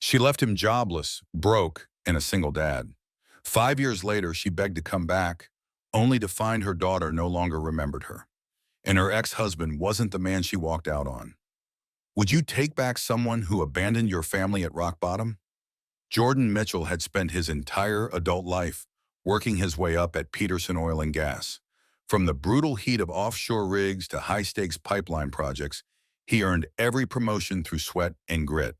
She left him jobless, broke, and a single dad. 5 years later, she begged to come back, only to find her daughter no longer remembered her. And her ex-husband wasn't the man she walked out on. Would you take back someone who abandoned your family at rock bottom? Jordan Mitchell had spent his entire adult life working his way up at Peterson Oil and Gas. From the brutal heat of offshore rigs to high-stakes pipeline projects, he earned every promotion through sweat and grit.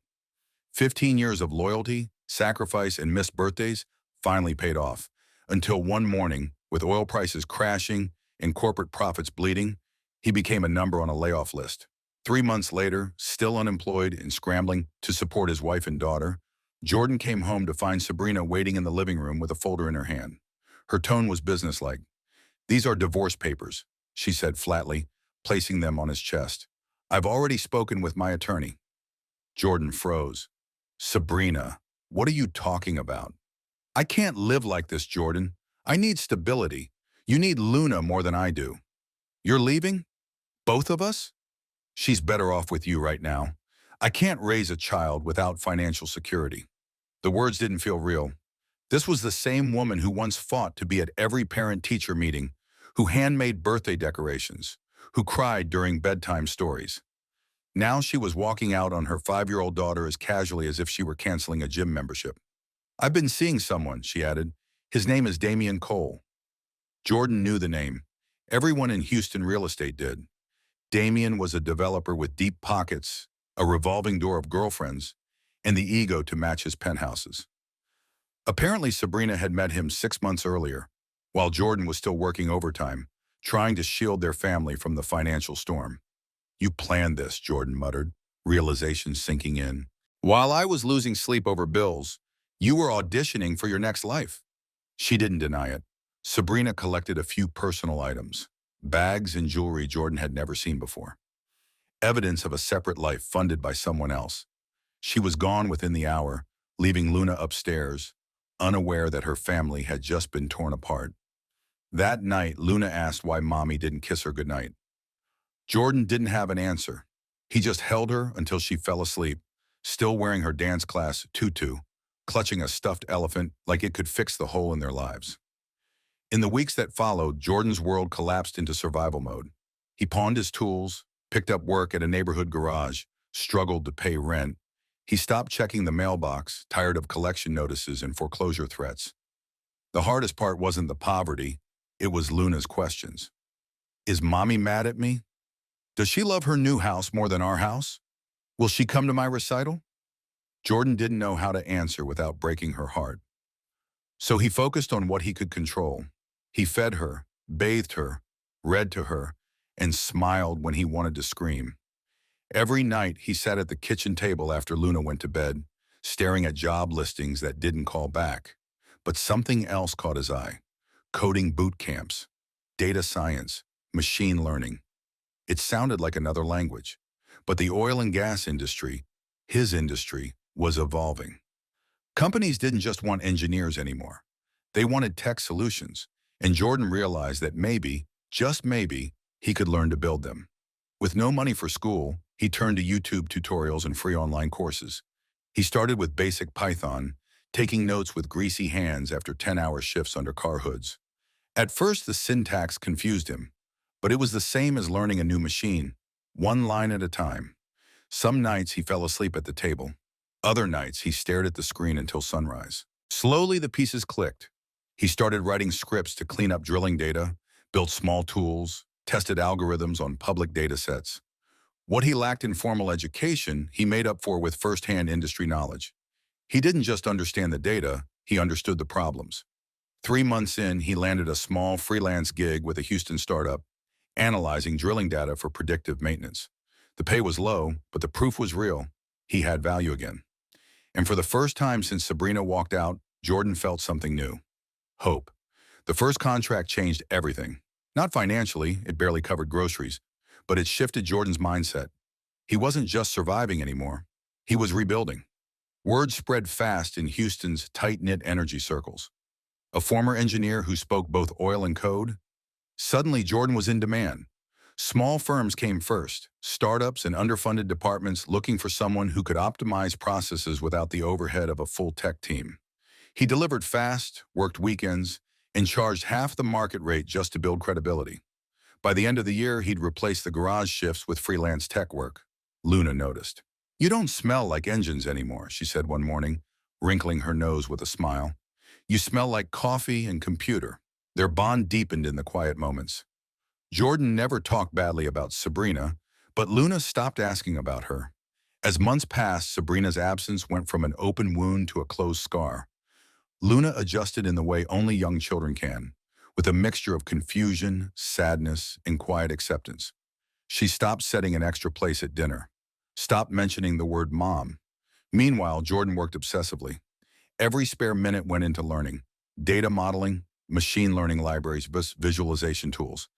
15 years of loyalty, sacrifice, and missed birthdays finally paid off, until one morning, with oil prices crashing and corporate profits bleeding, he became a number on a layoff list. 3 months later, still unemployed and scrambling to support his wife and daughter, Jordan came home to find Sabrina waiting in the living room with a folder in her hand. Her tone was businesslike. "These are divorce papers," she said flatly, placing them on his chest. "I've already spoken with my attorney." Jordan froze. "Sabrina, what are you talking about?" "I can't live like this, Jordan. I need stability. You need Luna more than I do." "You're leaving? Both of us?" "She's better off with you right now. I can't raise a child without financial security." The words didn't feel real. This was the same woman who once fought to be at every parent-teacher meeting, who handmade birthday decorations, who cried during bedtime stories. Now she was walking out on her 5-year-old daughter as casually as if she were canceling a gym membership. "I've been seeing someone," she added. "His name is Damian Cole." Jordan knew the name. Everyone in Houston real estate did. Damian was a developer with deep pockets, a revolving door of girlfriends, and the ego to match his penthouses. Apparently, Sabrina had met him 6 months earlier, while Jordan was still working overtime, trying to shield their family from the financial storm. "You planned this," Jordan muttered, realization sinking in. "While I was losing sleep over bills, you were auditioning for your next life." She didn't deny it. Sabrina collected a few personal items, bags and jewelry Jordan had never seen before. Evidence of a separate life funded by someone else. She was gone within the hour, leaving Luna upstairs, unaware that her family had just been torn apart. That night, Luna asked why Mommy didn't kiss her goodnight. Jordan didn't have an answer. He just held her until she fell asleep, still wearing her dance class tutu, clutching a stuffed elephant like it could fix the hole in their lives. In the weeks that followed, Jordan's world collapsed into survival mode. He pawned his tools, picked up work at a neighborhood garage, struggled to pay rent. He stopped checking the mailbox, tired of collection notices and foreclosure threats. The hardest part wasn't the poverty, it was Luna's questions. "Is Mommy mad at me? Does she love her new house more than our house? Will she come to my recital?" Jordan didn't know how to answer without breaking her heart. So he focused on what he could control. He fed her, bathed her, read to her, and smiled when he wanted to scream. Every night, he sat at the kitchen table after Luna went to bed, staring at job listings that didn't call back. But something else caught his eye. Coding boot camps, data science, machine learning. It sounded like another language. But the oil and gas industry, his industry, was evolving. Companies didn't just want engineers anymore. They wanted tech solutions, and Jordan realized that maybe, just maybe, he could learn to build them. With no money for school, he turned to YouTube tutorials and free online courses. He started with basic Python, taking notes with greasy hands after 10-hour shifts under car hoods. At first, the syntax confused him, but it was the same as learning a new machine, one line at a time. Some nights he fell asleep at the table. Other nights he stared at the screen until sunrise. Slowly the pieces clicked. He started writing scripts to clean up drilling data, built small tools, tested algorithms on public data sets. What he lacked in formal education, he made up for with first-hand industry knowledge. He didn't just understand the data, he understood the problems. 3 months in, he landed a small freelance gig with a Houston startup, analyzing drilling data for predictive maintenance. The pay was low, but the proof was real. He had value again. And for the first time since Sabrina walked out, Jordan felt something new. Hope. The first contract changed everything. Not financially, it barely covered groceries, but it shifted Jordan's mindset. He wasn't just surviving anymore. He was rebuilding. Word spread fast in Houston's tight-knit energy circles. A former engineer who spoke both oil and code. Suddenly, Jordan was in demand. Small firms came first, startups and underfunded departments looking for someone who could optimize processes without the overhead of a full tech team. He delivered fast, worked weekends, and charged half the market rate just to build credibility. By the end of the year, he'd replaced the garage shifts with freelance tech work. Luna noticed. "You don't smell like engines anymore," she said one morning, wrinkling her nose with a smile. "You smell like coffee and computer." Their bond deepened in the quiet moments. Jordan never talked badly about Sabrina, but Luna stopped asking about her. As months passed, Sabrina's absence went from an open wound to a closed scar. Luna adjusted in the way only young children can, with a mixture of confusion, sadness, and quiet acceptance. She stopped setting an extra place at dinner, stopped mentioning the word mom. Meanwhile, Jordan worked obsessively. Every spare minute went into learning, data modeling, machine learning libraries, visualization tools.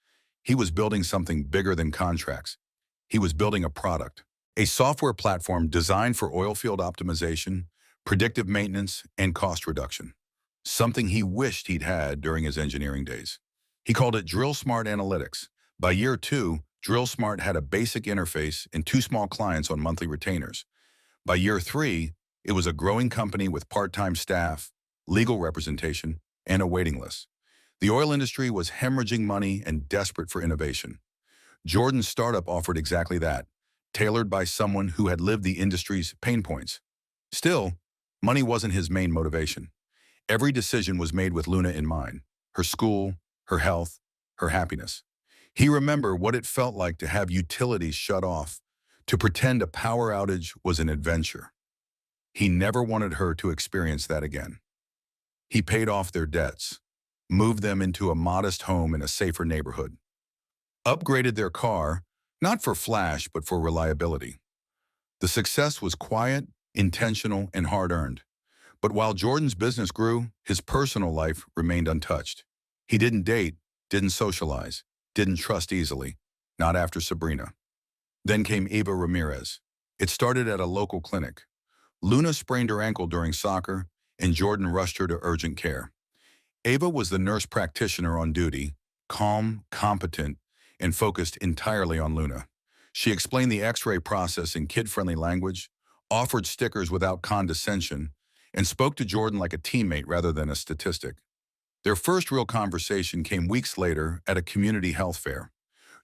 He was building something bigger than contracts. He was building a product, a software platform designed for oilfield optimization, predictive maintenance, and cost reduction. Something he wished he'd had during his engineering days. He called it Drill Smart Analytics. By year 2, Drill Smart had a basic interface and 2 small clients on monthly retainers. By year 3, it was a growing company with part-time staff, legal representation, and a waiting list. The oil industry was hemorrhaging money and desperate for innovation. Jordan's startup offered exactly that, tailored by someone who had lived the industry's pain points. Still, money wasn't his main motivation. Every decision was made with Luna in mind, her school, her health, her happiness. He remembered what it felt like to have utilities shut off, to pretend a power outage was an adventure. He never wanted her to experience that again. He paid off their debts, moved them into a modest home in a safer neighborhood, upgraded their car, not for flash, but for reliability. The success was quiet, intentional, and hard-earned. But while Jordan's business grew, his personal life remained untouched. He didn't date, didn't socialize, didn't trust easily, not after Sabrina. Then came Eva Ramirez. It started at a local clinic. Luna sprained her ankle during soccer, and Jordan rushed her to urgent care. Ava was the nurse practitioner on duty, calm, competent, and focused entirely on Luna. She explained the X-ray process in kid-friendly language, offered stickers without condescension, and spoke to Jordan like a teammate rather than a statistic. Their first real conversation came weeks later at a community health fair.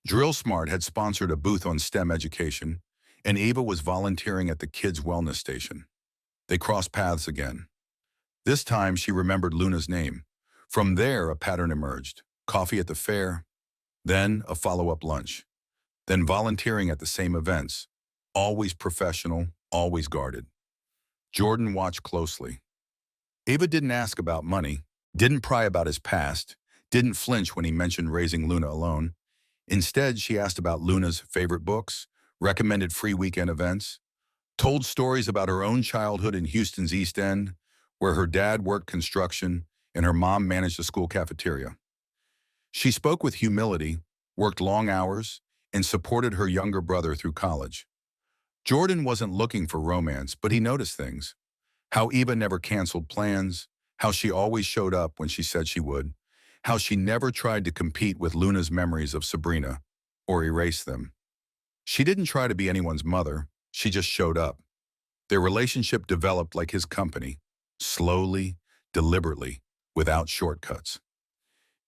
Drill Smart had sponsored a booth on STEM education, and Eva was volunteering at the kids' wellness station. They crossed paths again. This time, she remembered Luna's name. From there, a pattern emerged. Coffee at the fair, then a follow-up lunch, then volunteering at the same events. Always professional, always guarded. Jordan watched closely. Ava didn't ask about money, didn't pry about his past, didn't flinch when he mentioned raising Luna alone. Instead, she asked about Luna's favorite books, recommended free weekend events, told stories about her own childhood in Houston's East End, where her dad worked construction and her mom managed a school cafeteria. She spoke with humility, worked long hours, and supported her younger brother through college. Jordan wasn't looking for romance, but he noticed things. How Eva never canceled plans, how she always showed up when she said she would, how she never tried to compete with Luna's memories of Sabrina or erase them. She didn't try to be anyone's mother, she just showed up. Their relationship developed like his company, slowly, deliberately, without shortcuts.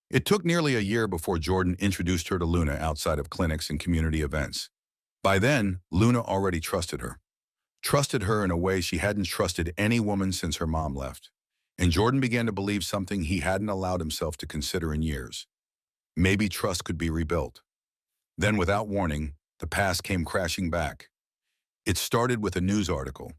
It took nearly a year before Jordan introduced her to Luna outside of clinics and community events. By then, Luna already trusted her in a way she hadn't trusted any woman since her mom left. And Jordan began to believe something he hadn't allowed himself to consider in years. Maybe trust could be rebuilt. Then, without warning, the past came crashing back. It started with a news article.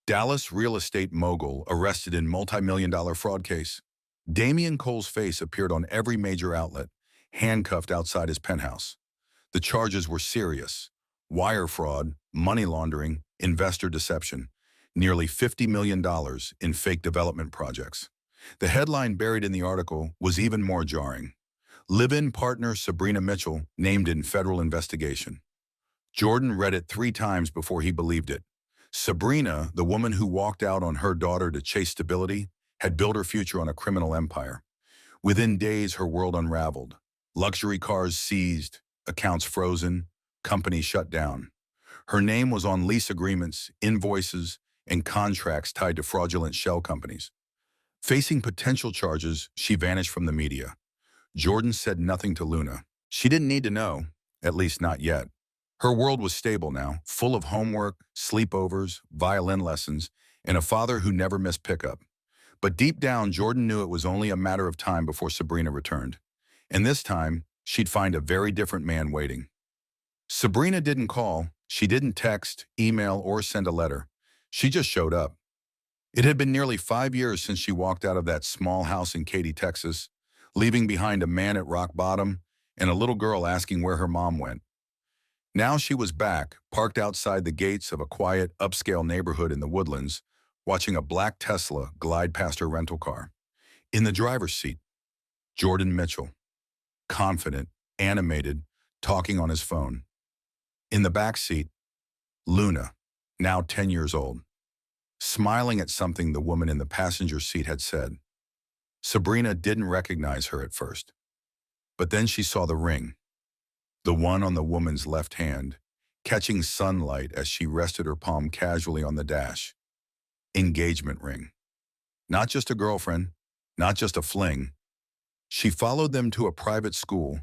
Dallas real estate mogul arrested in multi-million-dollar fraud case. Damian Cole's face appeared on every major outlet, handcuffed outside his penthouse. The charges were serious: wire fraud, money laundering, investor deception, nearly $50 million in fake development projects. The headline buried in the article was even more jarring. Live-in partner Sabrina Mitchell named in federal investigation. Jordan read it 3 times before he believed it. Sabrina, the woman who walked out on her daughter to chase stability, had built her future on a criminal empire. Within days, her world unraveled. Luxury cars seized, accounts frozen, companies shut down. Her name was on lease agreements, invoices, and contracts tied to fraudulent shell companies. Facing potential charges, she vanished from the media. Jordan said nothing to Luna. She didn't need to know, at least not yet. Her world was stable now, full of homework, sleepovers, violin lessons, and a father who never missed pickup. But deep down, Jordan knew it was only a matter of time before Sabrina returned. And this time, she'd find a very different man waiting. Sabrina didn't call, she didn't text, email, or send a letter. She just showed up. It had been nearly 5 years since she walked out of that small house in Katy, Texas, leaving behind a man at rock bottom and a little girl asking where her mom went. Now she was back, parked outside the gates of a quiet, upscale neighborhood in the Woodlands, watching a black Tesla glide past her rental car. In the driver's seat, Jordan Mitchell, confident, animated, talking on his phone. In the back seat, Luna, now 10 years old, smiling at something the woman in the passenger seat had said. Sabrina didn't recognize her at first, but then she saw the ring, the one on the woman's left hand, catching sunlight as she rested her palm casually on the dash. Engagement ring. Not just a girlfriend, not just a fling. She followed them to a private school,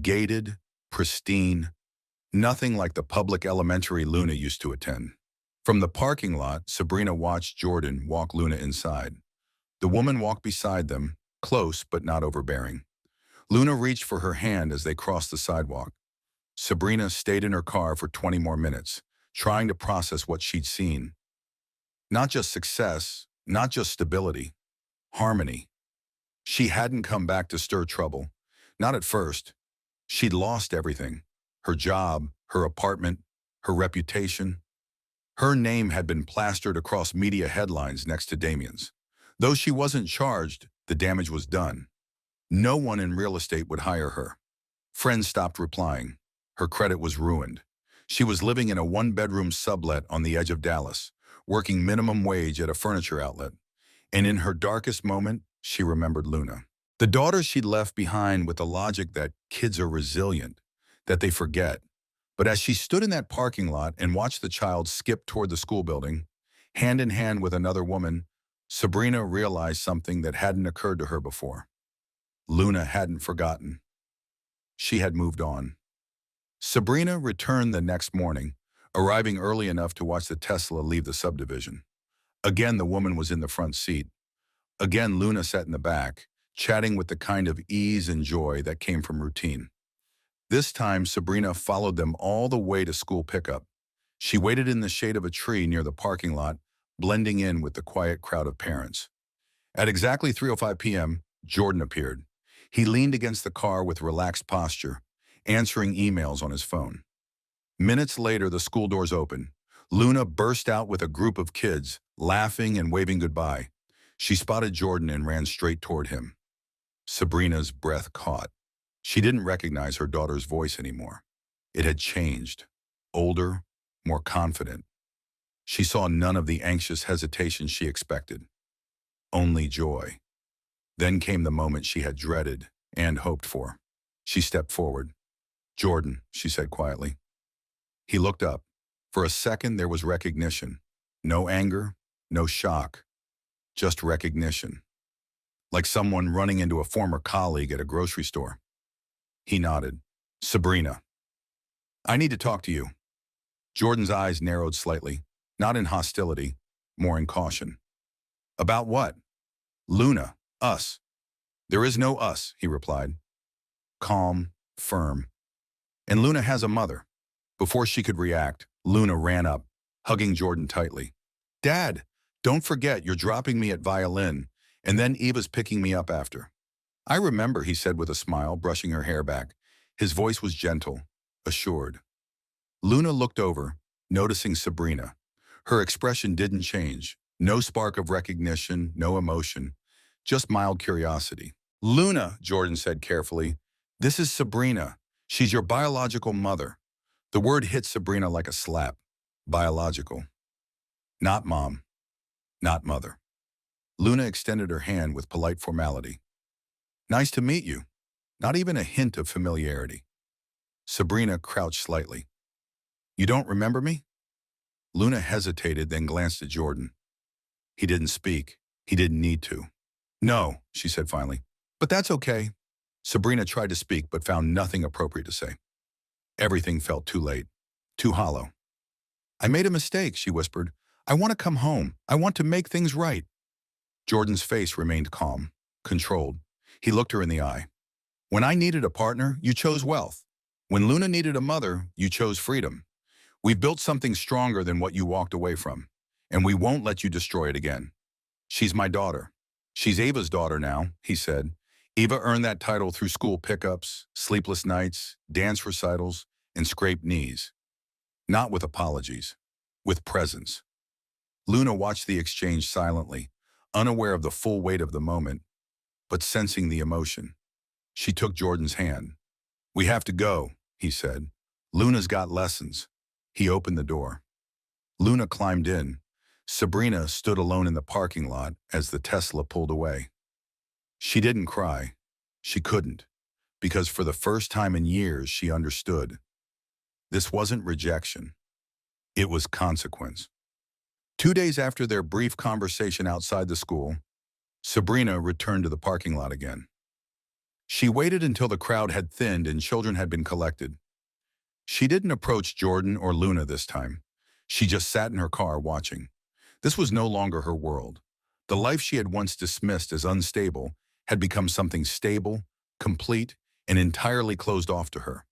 gated, pristine, nothing like the public elementary Luna used to attend. From the parking lot, Sabrina watched Jordan walk Luna inside. The woman walked beside them, close but not overbearing. Luna reached for her hand as they crossed the sidewalk. Sabrina stayed in her car for 20 more minutes, trying to process what she'd seen. Not just success, not just stability, harmony. She hadn't come back to stir trouble. Not at first. She'd lost everything. Her job, her apartment, her reputation. Her name had been plastered across media headlines next to Damien's. Though she wasn't charged, the damage was done. No one in real estate would hire her. Friends stopped replying. Her credit was ruined. She was living in a one-bedroom sublet on the edge of Dallas, working minimum wage at a furniture outlet. And in her darkest moment, she remembered Luna. The daughter she'd left behind with the logic that kids are resilient, that they forget. But as she stood in that parking lot and watched the child skip toward the school building, hand in hand with another woman, Sabrina realized something that hadn't occurred to her before. Luna hadn't forgotten. She had moved on. Sabrina returned the next morning, arriving early enough to watch the Tesla leave the subdivision. Again, the woman was in the front seat. Again, Luna sat in the back, chatting with the kind of ease and joy that came from routine. This time, Sabrina followed them all the way to school pickup. She waited in the shade of a tree near the parking lot, blending in with the quiet crowd of parents. At exactly 3:05 p.m., Jordan appeared. He leaned against the car with relaxed posture, answering emails on his phone. Minutes later, the school doors opened. Luna burst out with a group of kids, laughing and waving goodbye. She spotted Jordan and ran straight toward him. Sabrina's breath caught. She didn't recognize her daughter's voice anymore. It had changed. Older, more confident. She saw none of the anxious hesitation she expected. Only joy. Then came the moment she had dreaded and hoped for. She stepped forward. "Jordan," she said quietly. He looked up. For a second, there was recognition. No anger, no shock, just recognition. Like someone running into a former colleague at a grocery store. He nodded. "Sabrina, I need to talk to you." Jordan's eyes narrowed slightly, not in hostility, more in caution. "About what?" "Luna, us." "There is no us," he replied. Calm, firm. "And Luna has a mother." Before she could react, Luna ran up, hugging Jordan tightly. "Dad, don't forget you're dropping me at violin, and then Eva's picking me up after." "I remember," he said with a smile, brushing her hair back. His voice was gentle, assured. Luna looked over, noticing Sabrina. Her expression didn't change. No spark of recognition, no emotion, just mild curiosity. "Luna," Jordan said carefully, "this is Sabrina. She's your biological mother." The word hit Sabrina like a slap. Biological. Not mom. Not mother. Luna extended her hand with polite formality. "Nice to meet you." Not even a hint of familiarity. Sabrina crouched slightly. You don't remember me? Luna hesitated, then glanced at Jordan. He didn't speak. He didn't need to. No, she said finally. But that's okay. Sabrina tried to speak, but found nothing appropriate to say. Everything felt too late, too hollow. I made a mistake, she whispered. I want to come home. I want to make things right. Jordan's face remained calm, controlled. He looked her in the eye. When I needed a partner, you chose wealth. When Luna needed a mother, you chose freedom. We built something stronger than what you walked away from, and we won't let you destroy it again. She's my daughter. She's Ava's daughter now, he said. Ava earned that title through school pickups, sleepless nights, dance recitals, and scraped knees. Not with apologies, with presence. Luna watched the exchange silently, unaware of the full weight of the moment, but sensing the emotion. She took Jordan's hand. We have to go, he said. Luna's got lessons. He opened the door. Luna climbed in. Sabrina stood alone in the parking lot as the Tesla pulled away. She didn't cry. She couldn't, because for the first time in years she understood. This wasn't rejection. It was consequence. 2 days after their brief conversation outside the school, Sabrina returned to the parking lot again. She waited until the crowd had thinned and children had been collected. She didn't approach Jordan or Luna this time. She just sat in her car watching. This was no longer her world. The life she had once dismissed as unstable had become something stable, complete, and entirely closed off to her.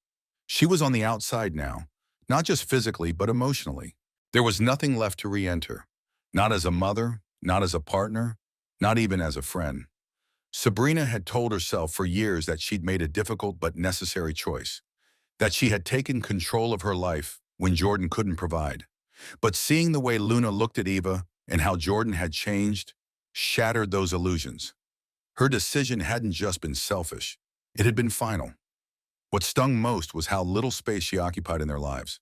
She was on the outside now, not just physically but emotionally. There was nothing left to re-enter. Not as a mother, not as a partner, not even as a friend. Sabrina had told herself for years that she'd made a difficult but necessary choice, that she had taken control of her life when Jordan couldn't provide. But seeing the way Luna looked at Eva and how Jordan had changed shattered those illusions. Her decision hadn't just been selfish, it had been final. What stung most was how little space she occupied in their lives.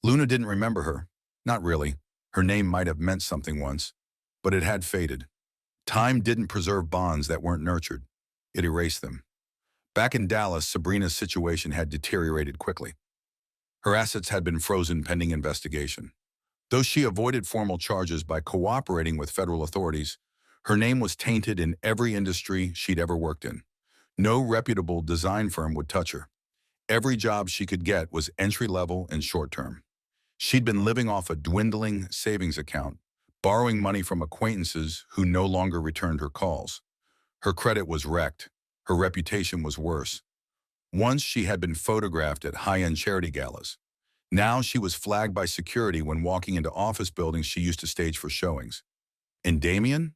Luna didn't remember her. Not really. Her name might have meant something once, but it had faded. Time didn't preserve bonds that weren't nurtured. It erased them. Back in Dallas, Sabrina's situation had deteriorated quickly. Her assets had been frozen pending investigation. Though she avoided formal charges by cooperating with federal authorities, her name was tainted in every industry she'd ever worked in. No reputable design firm would touch her. Every job she could get was entry-level and short-term. She'd been living off a dwindling savings account, borrowing money from acquaintances who no longer returned her calls. Her credit was wrecked. Her reputation was worse. Once she had been photographed at high-end charity galas. Now she was flagged by security when walking into office buildings she used to stage for showings. And Damien?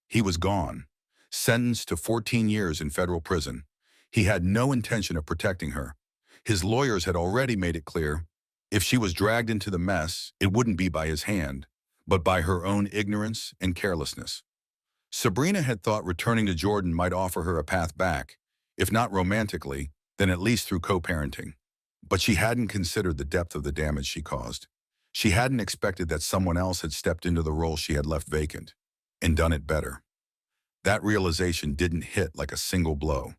He was gone, sentenced to 14 years in federal prison. He had no intention of protecting her. His lawyers had already made it clear, if she was dragged into the mess, it wouldn't be by his hand, but by her own ignorance and carelessness. Sabrina had thought returning to Jordan might offer her a path back, if not romantically, then at least through co-parenting. But she hadn't considered the depth of the damage she caused. She hadn't expected that someone else had stepped into the role she had left vacant, and done it better. That realization didn't hit like a single blow.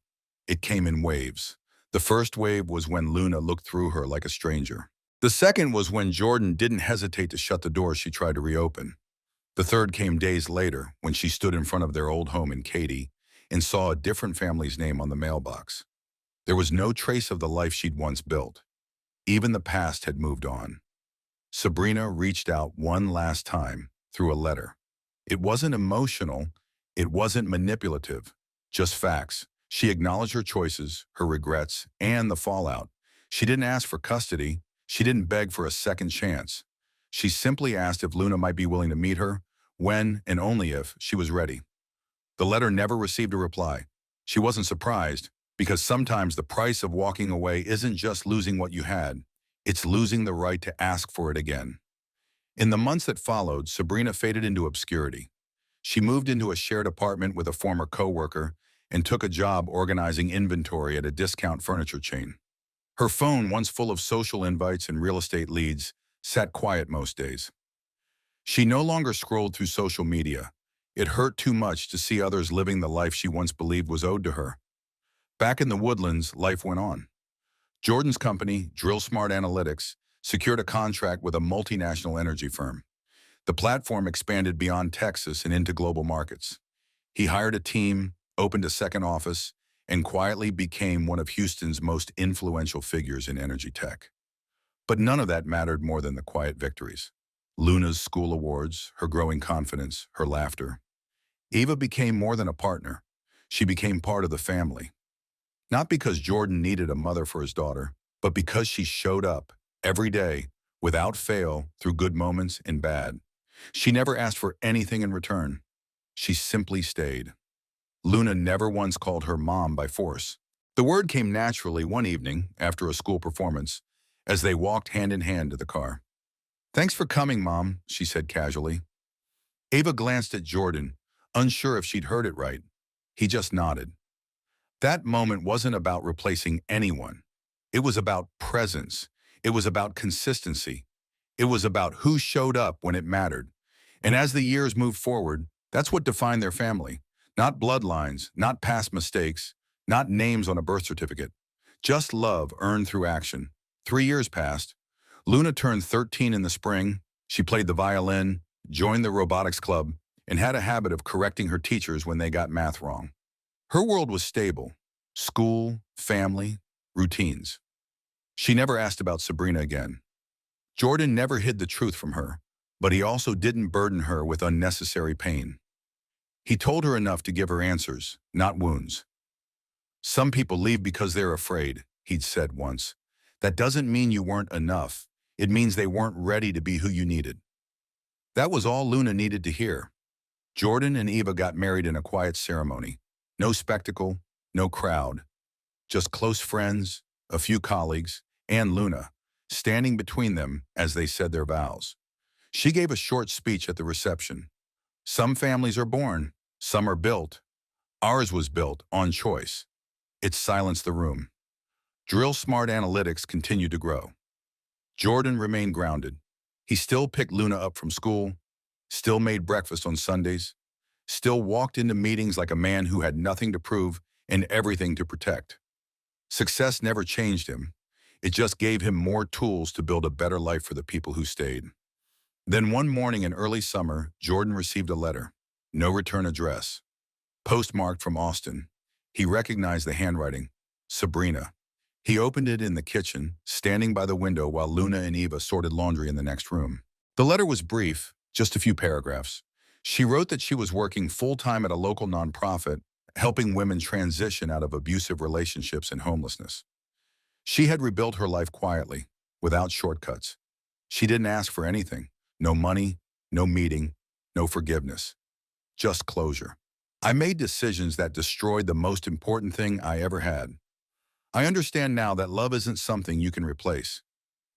It came in waves. The first wave was when Luna looked through her like a stranger. The second was when Jordan didn't hesitate to shut the door she tried to reopen. The third came days later when she stood in front of their old home in Katy and saw a different family's name on the mailbox. There was no trace of the life she'd once built. Even the past had moved on. Sabrina reached out one last time through a letter. It wasn't emotional, it wasn't manipulative, just facts. She acknowledged her choices, her regrets, and the fallout. She didn't ask for custody. She didn't beg for a second chance. She simply asked if Luna might be willing to meet her, when and only if she was ready. The letter never received a reply. She wasn't surprised, because sometimes the price of walking away isn't just losing what you had, it's losing the right to ask for it again. In the months that followed, Sabrina faded into obscurity. She moved into a shared apartment with a former coworker and took a job organizing inventory at a discount furniture chain. Her phone, once full of social invites and real estate leads, sat quiet most days. She no longer scrolled through social media. It hurt too much to see others living the life she once believed was owed to her. Back in the woodlands, life went on. Jordan's company, Drill Smart Analytics, secured a contract with a multinational energy firm. The platform expanded beyond Texas and into global markets. He hired a team, opened a second office, and quietly became one of Houston's most influential figures in energy tech. But none of that mattered more than the quiet victories. Luna's school awards, her growing confidence, her laughter. Eva became more than a partner. She became part of the family. Not because Jordan needed a mother for his daughter, but because she showed up every day, without fail, through good moments and bad. She never asked for anything in return. She simply stayed. Luna never once called her mom by force. The word came naturally one evening after a school performance as they walked hand in hand to the car. "Thanks for coming, Mom," she said casually. Ava glanced at Jordan, unsure if she'd heard it right. He just nodded. That moment wasn't about replacing anyone. It was about presence. It was about consistency. It was about who showed up when it mattered. And as the years moved forward, that's what defined their family. Not bloodlines, not past mistakes, not names on a birth certificate. Just love earned through action. 3 years passed. Luna turned 13 in the spring. She played the violin, joined the robotics club, and had a habit of correcting her teachers when they got math wrong. Her world was stable. School, family, routines. She never asked about Sabrina again. Jordan never hid the truth from her, but he also didn't burden her with unnecessary pain. He told her enough to give her answers, not wounds. "Some people leave because they're afraid," he'd said once. "That doesn't mean you weren't enough. It means they weren't ready to be who you needed." That was all Luna needed to hear. Jordan and Eva got married in a quiet ceremony. No spectacle, no crowd. Just close friends, a few colleagues, and Luna, standing between them as they said their vows. She gave a short speech at the reception. "Some families are born, some are built. Ours was built on choice." It silenced the room. Drill Smart Analytics continued to grow. Jordan remained grounded. He still picked Luna up from school, still made breakfast on Sundays, still walked into meetings like a man who had nothing to prove and everything to protect. Success never changed him. It just gave him more tools to build a better life for the people who stayed. Then one morning in early summer, Jordan received a letter. No return address. Postmarked from Austin. He recognized the handwriting. Sabrina. He opened it in the kitchen, standing by the window while Luna and Eva sorted laundry in the next room. The letter was brief, just a few paragraphs. She wrote that she was working full-time at a local nonprofit, helping women transition out of abusive relationships and homelessness. She had rebuilt her life quietly, without shortcuts. She didn't ask for anything. No money, no meeting, no forgiveness. Just closure. "I made decisions that destroyed the most important thing I ever had. I understand now that love isn't something you can replace.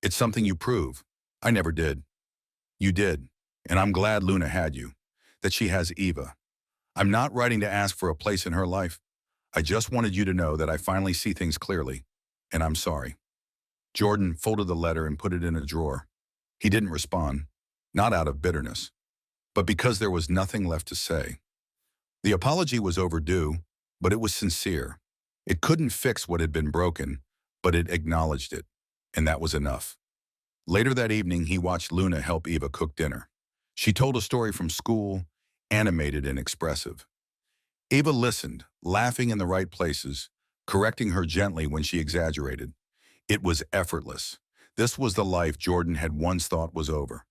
It's something you prove. I never did. You did. And I'm glad Luna had you. That she has Eva. I'm not writing to ask for a place in her life. I just wanted you to know that I finally see things clearly. And I'm sorry." Jordan folded the letter and put it in a drawer. He didn't respond, not out of bitterness, but because there was nothing left to say. The apology was overdue, but it was sincere. It couldn't fix what had been broken, but it acknowledged it, and that was enough. Later that evening, he watched Luna help Eva cook dinner. She told a story from school, animated and expressive. Eva listened, laughing in the right places, correcting her gently when she exaggerated. It was effortless. This was the life Jordan had once thought was over.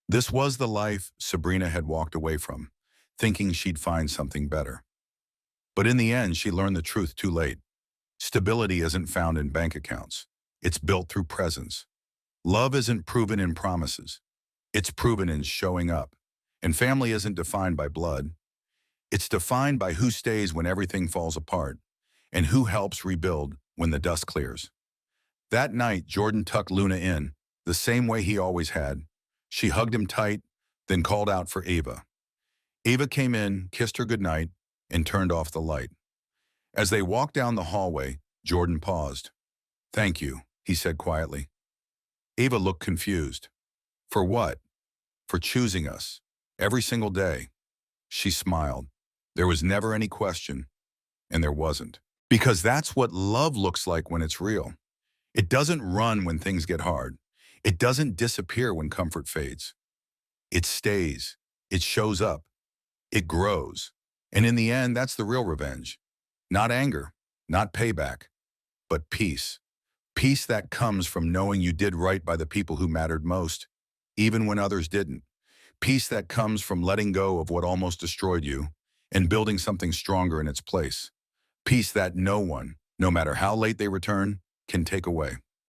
This was the life Sabrina had walked away from, thinking she'd find something better. But in the end, she learned the truth too late. Stability isn't found in bank accounts. It's built through presence. Love isn't proven in promises. It's proven in showing up. And family isn't defined by blood. It's defined by who stays when everything falls apart and who helps rebuild when the dust clears. That night, Jordan tucked Luna in, the same way he always had. She hugged him tight, then called out for Eva. Eva came in, kissed her goodnight, and turned off the light. As they walked down the hallway, Jordan paused. "Thank you," he said quietly. Eva looked confused. "For what?" "For choosing us. Every single day." She smiled. There was never any question, and there wasn't. Because that's what love looks like when it's real. It doesn't run when things get hard. It doesn't disappear when comfort fades. It stays. It shows up. It grows. And in the end, that's the real revenge. Not anger, not payback, but peace. Peace that comes from knowing you did right by the people who mattered most, even when others didn't. Peace that comes from letting go of what almost destroyed you and building something stronger in its place. Peace that no one, no matter how late they return, can take away.